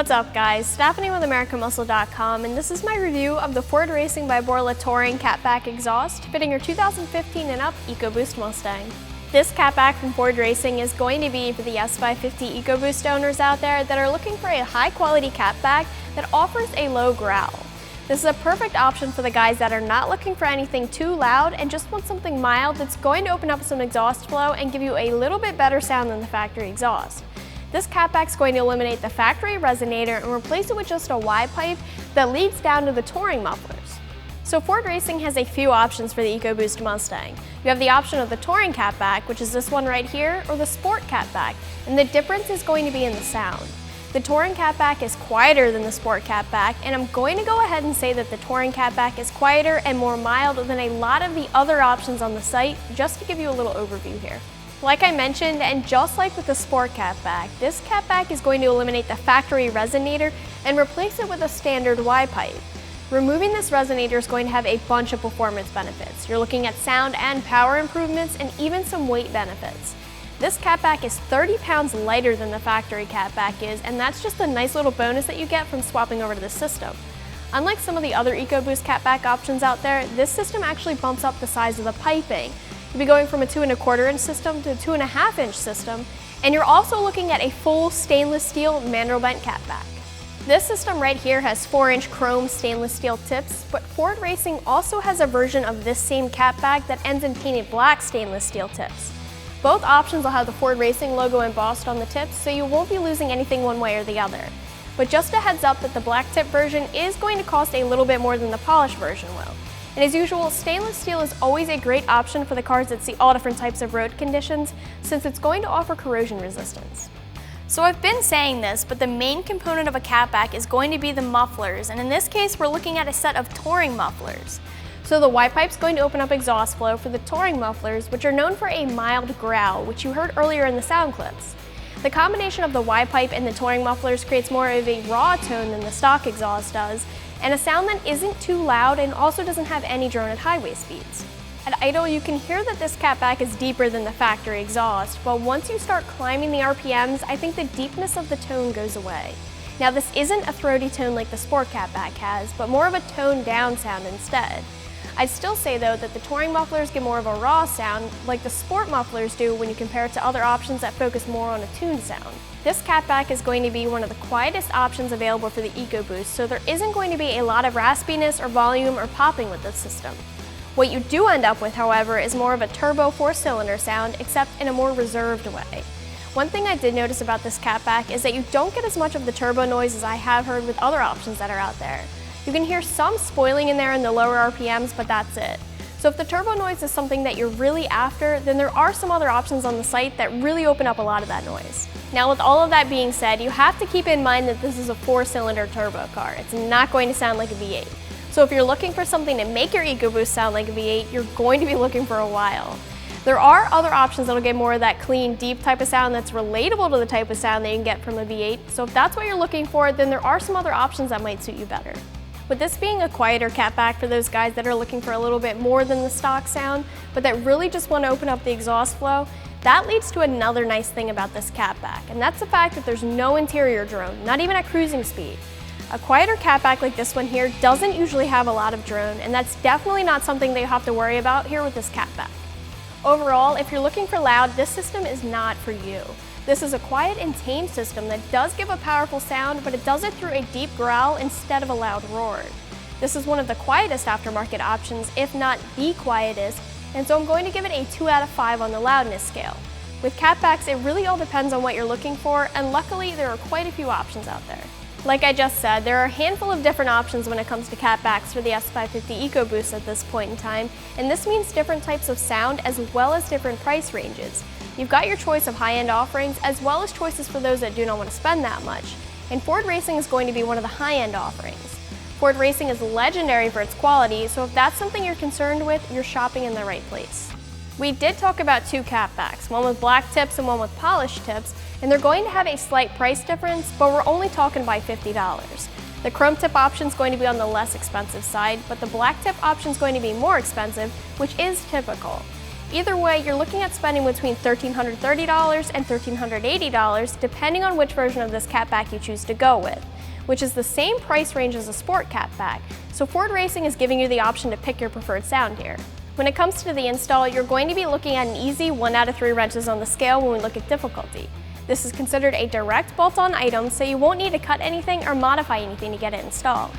What's up guys, Stephanie with AmericanMuscle.com, and this is my review of the Ford Racing by Borla Touring Catback Exhaust fitting your 2015 and up EcoBoost Mustang. This catback from Ford Racing is going to be for the S5550 EcoBoost owners out there that are looking for a high quality catback that offers a low growl. This is a perfect option for the guys that are not looking for anything too loud and just want something mild that's going to open up some exhaust flow and give you a little bit better sound than the factory exhaust. This catback is going to eliminate the factory resonator and replace it with just a Y pipe that leads down to the touring mufflers. So Ford Racing has a few options for the EcoBoost Mustang. You have the option of the touring catback, which is this one right here, or the sport catback, and the difference is going to be in the sound. The touring catback is quieter than the sport catback, and I'm going to go ahead and say that the touring catback is quieter and more mild than a lot of the other options on the site, just to give you a little overview here. Like I mentioned, and just like with the sport catback, this catback is going to eliminate the factory resonator and replace it with a standard Y pipe. Removing this resonator is going to have a bunch of performance benefits. You're looking at sound and power improvements and even some weight benefits. This catback is 30 pounds lighter than the factory catback is, and that's just a nice little bonus that you get from swapping over to this system. Unlike some of the other EcoBoost catback options out there, this system actually bumps up the size of the piping. You'll be going from a 2¼ inch system to a 2½ inch system, and you're also looking at a full stainless steel mandrel bent catback. This system right here has 4-inch chrome stainless steel tips, but Ford Racing also has a version of this same catback that ends in painted black stainless steel tips. Both options will have the Ford Racing logo embossed on the tips, so you won't be losing anything one way or the other. But just a heads up that the black tip version is going to cost a little bit more than the polished version will. And as usual, stainless steel is always a great option for the cars that see all different types of road conditions, since it's going to offer corrosion resistance. So I've been saying this, but the main component of a catback is going to be the mufflers, and in this case we're looking at a set of touring mufflers. So the Y pipe is going to open up exhaust flow for the touring mufflers, which are known for a mild growl, which you heard earlier in the sound clips. The combination of the Y pipe and the touring mufflers creates more of a raw tone than the stock exhaust does, and a sound that isn't too loud and also doesn't have any drone at highway speeds. At idle, you can hear that this catback is deeper than the factory exhaust, but once you start climbing the RPMs, I think the deepness of the tone goes away. Now this isn't a throaty tone like the sport catback has, but more of a toned down sound instead. I'd still say though that the touring mufflers give more of a raw sound like the sport mufflers do when you compare it to other options that focus more on a tuned sound. This catback is going to be one of the quietest options available for the EcoBoost, so there isn't going to be a lot of raspiness or volume or popping with this system. What you do end up with, however, is more of a turbo 4-cylinder sound, except in a more reserved way. One thing I did notice about this catback is that you don't get as much of the turbo noise as I have heard with other options that are out there. You can hear some spoiling in there in the lower RPMs, but that's it. So if the turbo noise is something that you're really after, then there are some other options on the site that really open up a lot of that noise. Now with all of that being said, you have to keep in mind that this is a 4-cylinder turbo car. It's not going to sound like a V8. So if you're looking for something to make your EcoBoost sound like a V8, you're going to be looking for a while. There are other options that'll get more of that clean, deep type of sound that's relatable to the type of sound that you can get from a V8. So if that's what you're looking for, then there are some other options that might suit you better. With this being a quieter catback for those guys that are looking for a little bit more than the stock sound, but that really just want to open up the exhaust flow, that leads to another nice thing about this catback, and that's the fact that there's no interior drone, not even at cruising speed. A quieter catback like this one here doesn't usually have a lot of drone, and that's definitely not something that you have to worry about here with this catback. Overall, if you're looking for loud, this system is not for you. This is a quiet and tame system that does give a powerful sound, but it does it through a deep growl instead of a loud roar. This is one of the quietest aftermarket options, if not the quietest, and so I'm going to give it a 2 out of 5 on the loudness scale. With catbacks, it really all depends on what you're looking for, and luckily there are quite a few options out there. Like I just said, there are a handful of different options when it comes to catbacks for the S5550 EcoBoost at this point in time, and this means different types of sound as well as different price ranges. You've got your choice of high-end offerings as well as choices for those that do not want to spend that much, and Ford Racing is going to be one of the high-end offerings. Ford Racing is legendary for its quality, so if that's something you're concerned with, you're shopping in the right place. We did talk about two catbacks, one with black tips and one with polished tips, and they're going to have a slight price difference, but we're only talking by $50. The chrome tip option is going to be on the less expensive side, but the black tip option is going to be more expensive, which is typical. Either way, you're looking at spending between $1,330 and $1,380 depending on which version of this catback you choose to go with. which is the same price range as a sport catback, so Ford Racing is giving you the option to pick your preferred sound here. When it comes to the install, you're going to be looking at an easy 1 out of 3 wrenches on the scale when we look at difficulty. This is considered a direct bolt-on item, so you won't need to cut anything or modify anything to get it installed.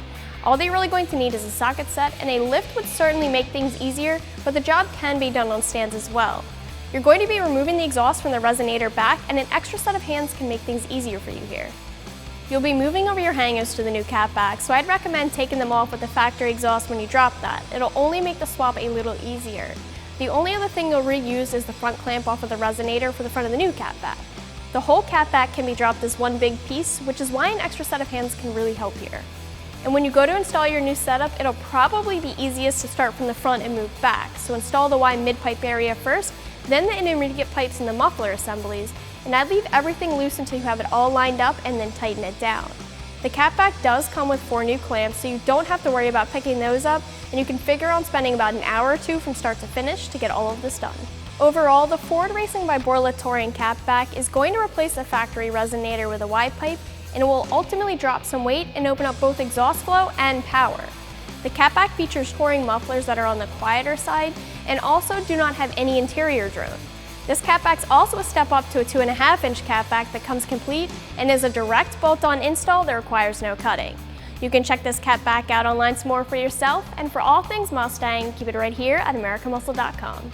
All that you're really going to need is a socket set, and a lift would certainly make things easier, but the job can be done on stands as well. You're going to be removing the exhaust from the resonator back, and an extra set of hands can make things easier for you here. You'll be moving over your hangers to the new catback, so I'd recommend taking them off with the factory exhaust when you drop that. It'll only make the swap a little easier. The only other thing you'll reuse is the front clamp off of the resonator for the front of the new catback. The whole catback can be dropped as one big piece, which is why an extra set of hands can really help here. And when you go to install your new setup, it'll probably be easiest to start from the front and move back. So install the Y mid-pipe area first, then the intermediate pipes and the muffler assemblies, and I'd leave everything loose until you have it all lined up and then tighten it down. The catback does come with 4 new clamps, so you don't have to worry about picking those up, and you can figure on spending about an hour or 2 from start to finish to get all of this done. Overall, the Ford Racing by Borla Touring Catback is going to replace the factory resonator with a Y pipe, and it will ultimately drop some weight and open up both exhaust flow and power. The catback features touring mufflers that are on the quieter side and also do not have any interior drone. This catback's also a step up to a 2.5-inch catback that comes complete and is a direct bolt-on install that requires no cutting. You can check this catback out online some more for yourself, and for all things Mustang, keep it right here at AmericanMuscle.com.